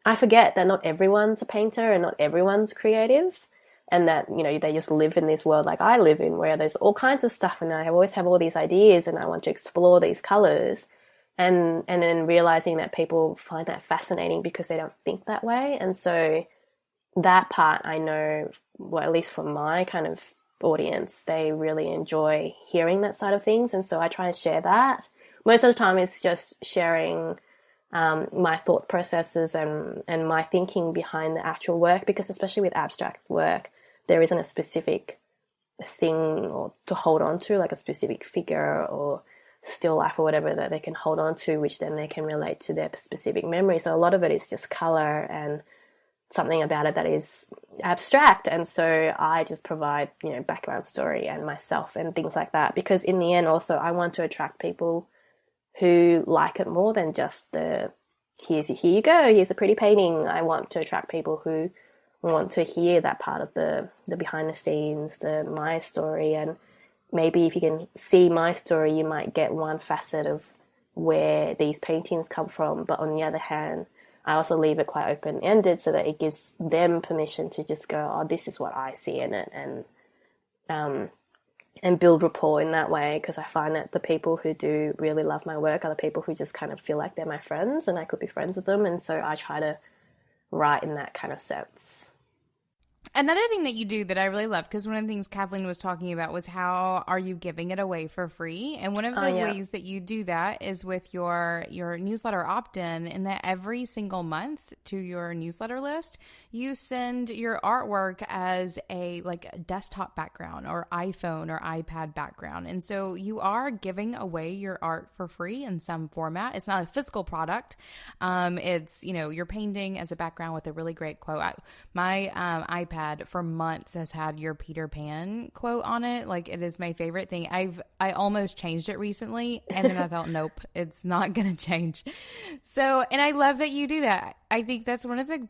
I forget that not everyone's a painter and not everyone's creative, and that, you know, they just live in this world like I live in, where there's all kinds of stuff, and I always have all these ideas and I want to explore these colors. And then realizing that people find that fascinating because they don't think that way. And so that part, I know, well, at least from my kind of audience, they really enjoy hearing that side of things. And so I try and share that. Most of the time it's just sharing my thought processes and my thinking behind the actual work, because especially with abstract work, there isn't a specific thing or to hold on to, like a specific figure or still life or whatever that they can hold on to, which then they can relate to their specific memory. So a lot of it is just color and something about it that is abstract. And so I just provide, you know, background story and myself and things like that, because in the end also I want to attract people who like it more than just here you go, here's a pretty painting. I want to attract people who want to hear that part of the behind the scenes, my story. And maybe if you can see my story, you might get one facet of where these paintings come from. But on the other hand, I also leave it quite open-ended so that it gives them permission to just go, oh, this is what I see in it, and build rapport in that way. Because I find that the people who do really love my work are the people who just kind of feel like they're my friends and I could be friends with them. And so I try to right in that kind of sense. Another thing that you do that I really love, because one of the things Kathleen was talking about was how are you giving it away for free? And one of the ways that you do that is with your newsletter opt-in, and that every single month to your newsletter list, you send your artwork as a desktop background or iPhone or iPad background. And so you are giving away your art for free in some format. It's not a physical product. It's, you're painting as a background with a really great quote. My iPad for months has had your Peter Pan quote on it. Like, it is my favorite thing. I almost changed it recently, and then I thought, nope, it's not going to change. So, and I love that you do that. I think that's one of the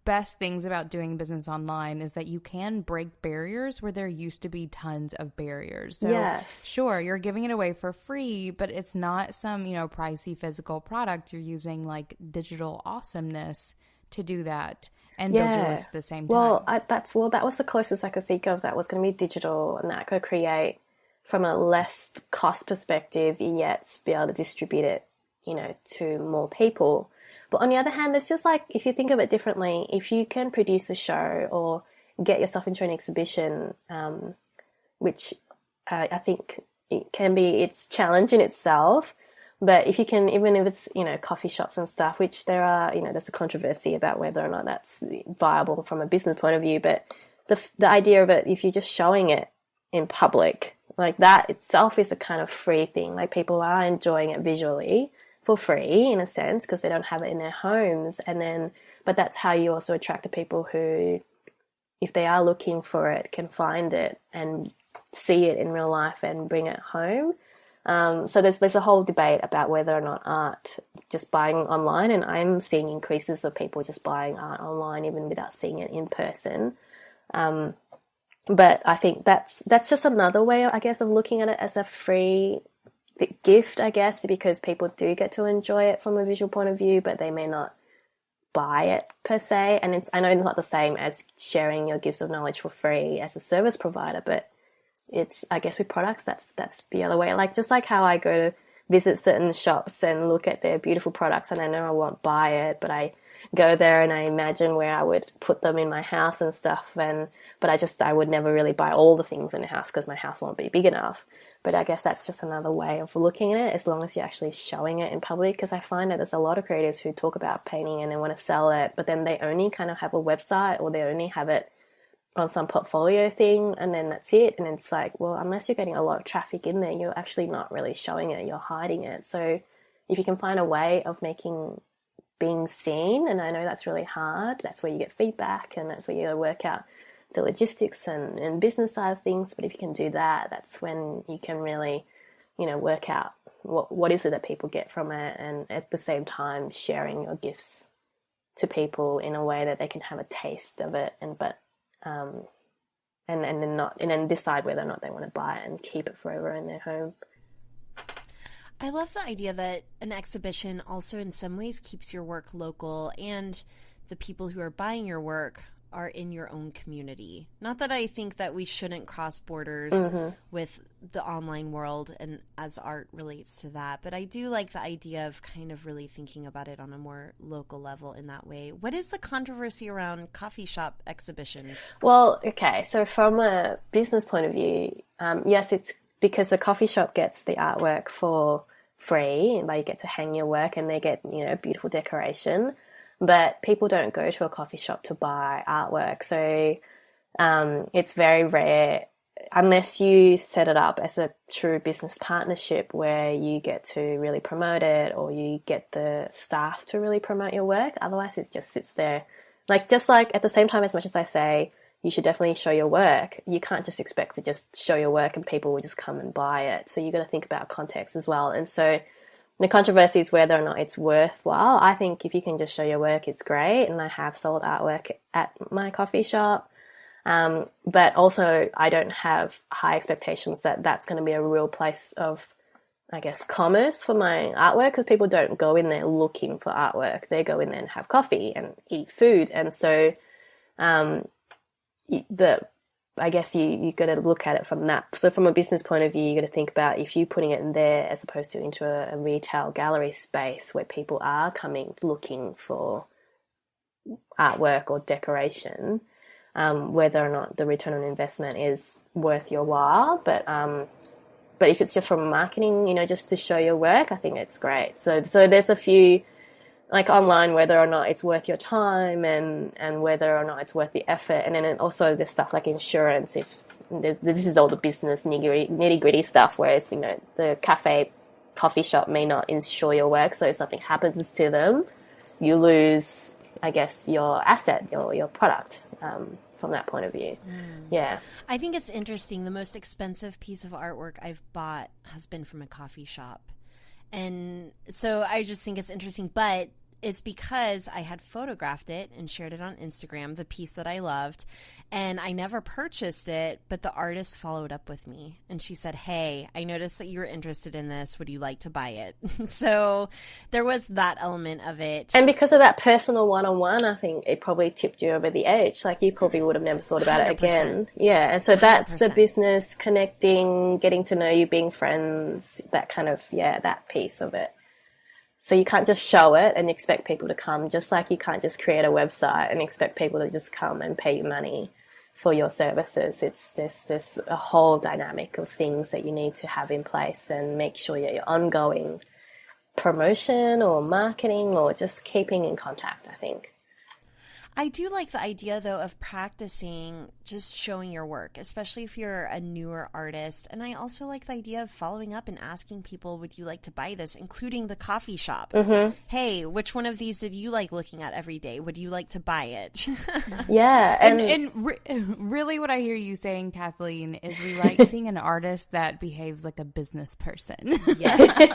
best things about doing business online is that you can break barriers where there used to be tons of barriers. So sure, you're giving it away for free, but it's not some, pricey physical product. You're using like digital awesomeness to do that and build your list at the same time. Well, that was the closest I could think of that was going to be digital, and that I could create from a less cost perspective, yet be able to distribute it, to more people. But on the other hand, it's just like, if you think of it differently, if you can produce a show or get yourself into an exhibition, which I think it can be its challenge in itself. But if you can, even if it's, coffee shops and stuff, which there are, there's a controversy about whether or not that's viable from a business point of view. But the idea of it, if you're just showing it in public, like that itself is a kind of free thing. Like, people are enjoying it visually for free in a sense because they don't have it in their homes. But that's how you also attract the people who, if they are looking for it, can find it and see it in real life and bring it home. So there's a whole debate about whether or not art just buying online, and I'm seeing increases of people just buying art online even without seeing it in person. But I think that's just another way, I guess, of looking at it as a free gift, I guess, because people do get to enjoy it from a visual point of view, but they may not buy it per se. And I know it's not the same as sharing your gifts of knowledge for free as a service provider, but it's, I guess, with products, that's the other way. Like, just like how I go to visit certain shops and look at their beautiful products, and I know I won't buy it, but I go there and I imagine where I would put them in my house and stuff. But I would never really buy all the things in the house because my house won't be big enough. But I guess that's just another way of looking at it, as long as you're actually showing it in public. Because I find that there's a lot of creators who talk about painting and they want to sell it, but then they only kind of have a website, or they only have it on some portfolio thing, and then that's it. And it's like, well, unless you're getting a lot of traffic in there, you're actually not really showing it, you're hiding it. So if you can find a way of being seen, and I know that's really hard, that's where you get feedback, and that's where you work out the logistics and business side of things. But if you can do that, that's when you can really, work out what is it that people get from it, and at the same time sharing your gifts to people in a way that they can have a taste of it, and then decide whether or not they want to buy it and keep it forever in their home. I love the idea that an exhibition also in some ways keeps your work local, and the people who are buying your work are in your own community. Not that I think that we shouldn't cross borders with the online world and as art relates to that, but I do like the idea of kind of really thinking about it on a more local level in that way. What is the controversy around coffee shop exhibitions? Well, okay, so from a business point of view, yes, it's because the coffee shop gets the artwork for free, and you get to hang your work and they get, beautiful decoration. But people don't go to a coffee shop to buy artwork. So it's very rare, unless you set it up as a true business partnership where you get to really promote it, or you get the staff to really promote your work. Otherwise, it just sits there. Just like at the same time, as much as I say, you should definitely show your work, you can't just expect to just show your work and people will just come and buy it. So you got to think about context as well. And so the controversy is whether or not it's worthwhile. I think if you can just show your work, it's great. And I have sold artwork at my coffee shop. But also I don't have high expectations that that's going to be a real place of, I guess, commerce for my artwork, because people don't go in there looking for artwork. They go in there and have coffee and eat food. And so I guess you got to look at it from that. So from a business point of view, you got to think about if you're putting it in there as opposed to into a retail gallery space where people are coming looking for artwork or decoration, whether or not the return on investment is worth your while. But if it's just from marketing, just to show your work, I think it's great. So there's a few, like online, whether or not it's worth your time and whether or not it's worth the effort. And then also there's stuff like insurance. If this is all the business nitty gritty stuff, whereas, the coffee shop may not insure your work. So if something happens to them, you lose, I guess, your asset, your product, from that point of view. Yeah. I think it's interesting. The most expensive piece of artwork I've bought has been from a coffee shop. And so I just think it's interesting, but it's because I had photographed it and shared it on Instagram, the piece that I loved, and I never purchased it, but the artist followed up with me and she said, "Hey, I noticed that you were interested in this. Would you like to buy it?" So there was that element of it. And because of that personal one-on-one, I think it probably tipped you over the edge. Like, you probably would have never thought about 100%. It again. Yeah. And so that's 100%. The business, connecting, getting to know you, being friends, that kind of, that piece of it. So you can't just show it and expect people to come, just like you can't just create a website and expect people to just come and pay you money for your services. There's a whole dynamic of things that you need to have in place and make sure your ongoing promotion or marketing or just keeping in contact, I think. I do like the idea, though, of practicing just showing your work, especially if you're a newer artist. And I also like the idea of following up and asking people, would you like to buy this, including the coffee shop? Mm-hmm. Hey, which one of these did you like looking at every day? Would you like to buy it? Yeah. Really what I hear you saying, Kathleen, is we like seeing an artist that behaves like a business person. Yes.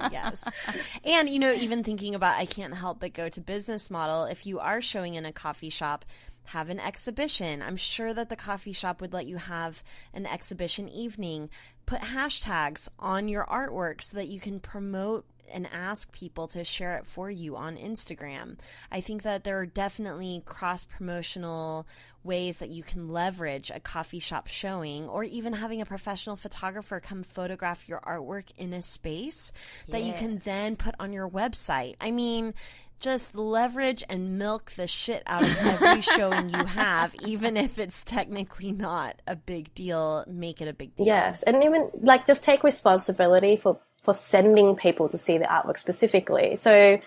Yes. And, even thinking about, I can't help but go to business model. If you are showing in a coffee shop, have an exhibition. I'm sure that the coffee shop would let you have an exhibition evening. Put hashtags on your artwork so that you can promote and ask people to share it for you on Instagram. I think that there are definitely cross-promotional ways that you can leverage a coffee shop showing, or even having a professional photographer come photograph your artwork in a space that you can then put on your website. I mean, just leverage and milk the shit out of every showing you have, even if it's technically not a big deal. Make it a big deal. Yes, and even just take responsibility for sending people to see the artwork specifically. So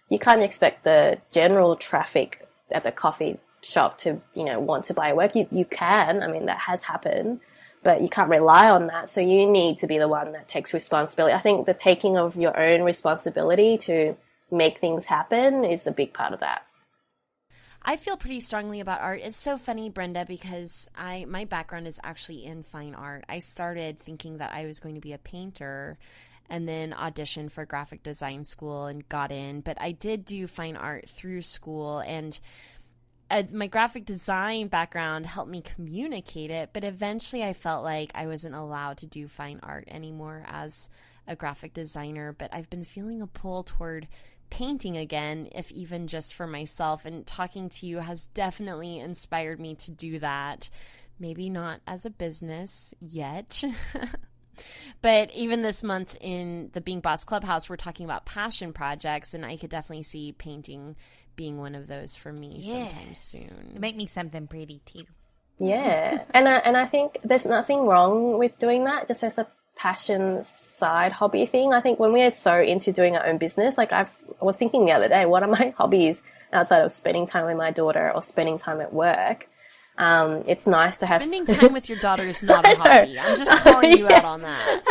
you can't expect the general traffic at the coffee shop to want to buy work. You can, I mean, that has happened, but you can't rely on that. So you need to be the one that takes responsibility. I think the taking of your own responsibility to make things happen is a big part of that. I feel pretty strongly about art. It's so funny, Brenda, because my background is actually in fine art. I started thinking that I was going to be a painter and then auditioned for graphic design school and got in. But I did do fine art through school, and my graphic design background helped me communicate it. But eventually I felt like I wasn't allowed to do fine art anymore as a graphic designer. But I've been feeling a pull toward painting again, if even just for myself. And talking to you has definitely inspired me to do that. Maybe not as a business yet. But even this month in the Being Boss Clubhouse, we're talking about passion projects, and I could definitely see painting being one of those for me sometime soon. Make me something pretty too. Yeah, and I think there's nothing wrong with doing that, just as a passion side hobby thing. I think when we are so into doing our own business, I was thinking the other day, what are my hobbies outside of spending time with my daughter or spending time at work? It's nice to have... Spending time with your daughter is not a hobby. I'm just calling you out on that.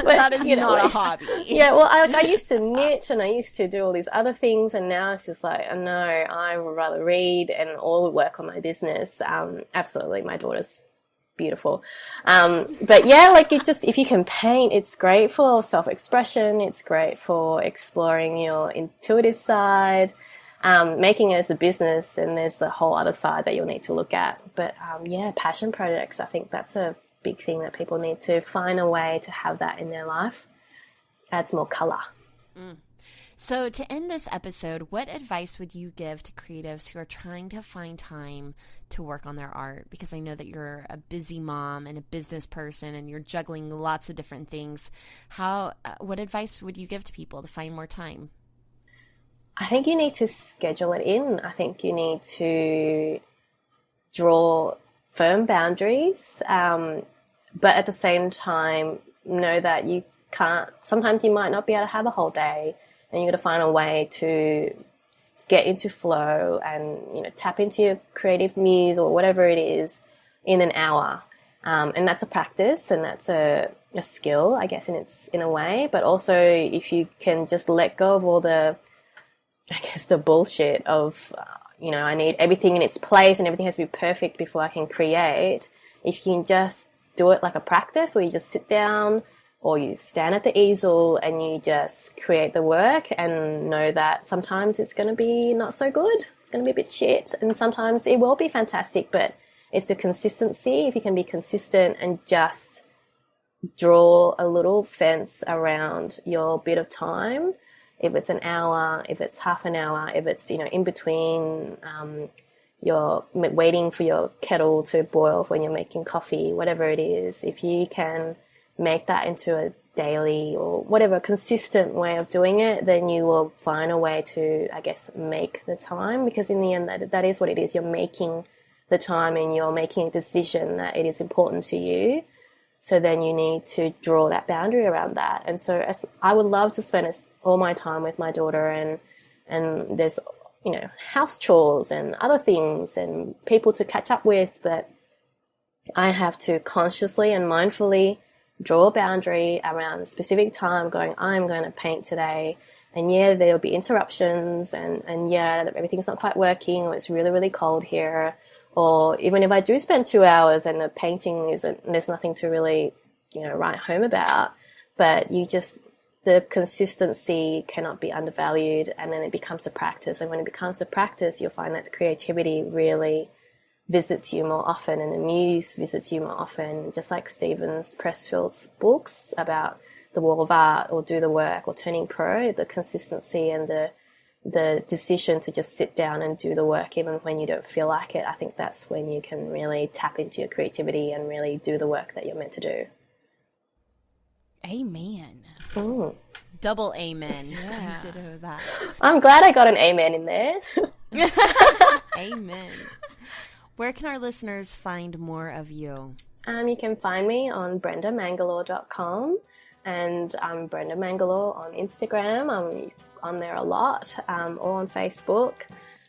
But, that is not a hobby. Yeah, well, I used to knit and I used to do all these other things, and now it's just like, no, I would rather read and all work on my business. Absolutely, my daughter's beautiful. But yeah, if you can paint, it's great for self-expression. It's great for exploring your intuitive side. Making it as a business, then there's the whole other side that you'll need to look at. But passion projects, I think that's a big thing that people need to find a way to have that in their life. Adds more color. So to end this episode, what advice would you give to creatives who are trying to find time to work on their art? Because I know that you're a busy mom and a business person and you're juggling lots of different things. What advice would you give to people to find more time? I think you need to schedule it in. I think you need to draw firm boundaries, but at the same time, know that you can't, sometimes you might not be able to have a whole day, and you got to find a way to get into flow and, you know, tap into your creative muse or whatever it is in an hour. And that's a practice, and that's a skill, I guess, in a way. But also, if you can just let go of all the, I guess, the bullshit of, you know, I need everything in its place and everything has to be perfect before I can create. If you can just do it like a practice, where you just sit down or you stand at the easel and you just create the work, and know that sometimes it's going to be not so good. It's going to be a bit shit, and sometimes it will be fantastic, but it's the consistency. If you can be consistent and just draw a little fence around your bit of time, if it's an hour, if it's half an hour, if it's, you know, in between you're waiting for your kettle to boil when you're making coffee, whatever it is, if you can make that into a daily or whatever consistent way of doing it, then you will find a way to, I guess, make the time, because in the end that is what it is. You're making the time and you're making a decision that it is important to you. So then you need to draw that boundary around that. And so I would love to spend all my time with my daughter, and there's, you know, house chores and other things and people to catch up with, but I have to consciously and mindfully draw a boundary around a specific time, going, I'm going to paint today. And yeah, there'll be interruptions, and yeah, everything's not quite working, or it's really, really cold here. Or even if I do spend 2 hours and the painting there's nothing to really, you know, write home about, but the consistency cannot be undervalued, and then it becomes a practice. And when it becomes a practice, you'll find that the creativity really visits you more often, and the muse visits you more often, just like Stephen Pressfield's books about the wall of art or do the work or turning pro. The consistency and the decision to just sit down and do the work even when you don't feel like it, I think that's when you can really tap into your creativity and really do the work that you're meant to do. Amen. Mm. Double amen. Yeah. Ditto that. I'm glad I got an amen in there. Amen. Where can our listeners find more of you? You can find me on brendamangalore.com, and I'm Brenda Mangalore on Instagram. I'm on there a lot, or on Facebook.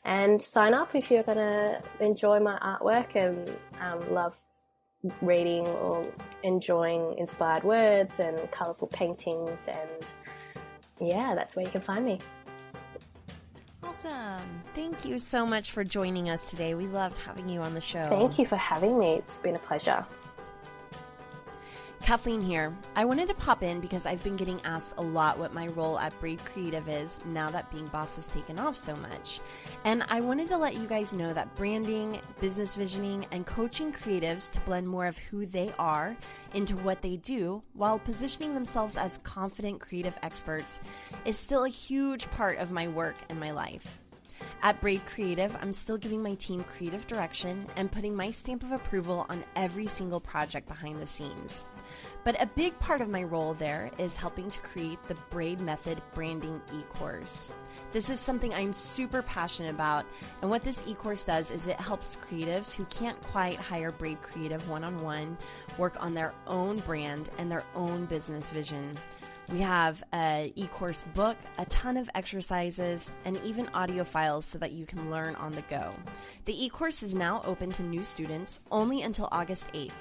And sign up if you're going to enjoy my artwork and love reading or enjoying inspired words and colourful paintings. And yeah, that's where you can find me. Awesome. Thank you so much for joining us today. We loved having you on the show. Thank you for having me. It's been a pleasure. Kathleen here. I wanted to pop in because I've been getting asked a lot what my role at Braid Creative is now that Being Boss has taken off so much. And I wanted to let you guys know that branding, business visioning, and coaching creatives to blend more of who they are into what they do while positioning themselves as confident creative experts is still a huge part of my work and my life. At Braid Creative, I'm still giving my team creative direction and putting my stamp of approval on every single project behind the scenes. But a big part of my role there is helping to create the Braid Method Branding e-course. This is something I'm super passionate about, and what this e-course does is it helps creatives who can't quite hire Braid Creative one-on-one work on their own brand and their own business vision. We have an e-course book, a ton of exercises, and even audio files so that you can learn on the go. The e-course is now open to new students only until August 8th.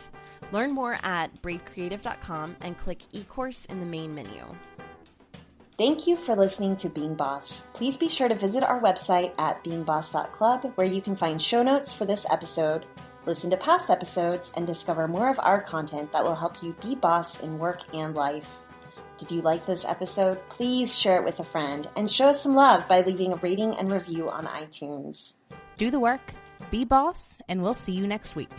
Learn more at braidcreative.com and click e-course in the main menu. Thank you for listening to Being Boss. Please be sure to visit our website at beingboss.club, where you can find show notes for this episode, listen to past episodes, and discover more of our content that will help you be boss in work and life. Did you like this episode? Please share it with a friend and show us some love by leaving a rating and review on iTunes. Do the work, be boss, and we'll see you next week.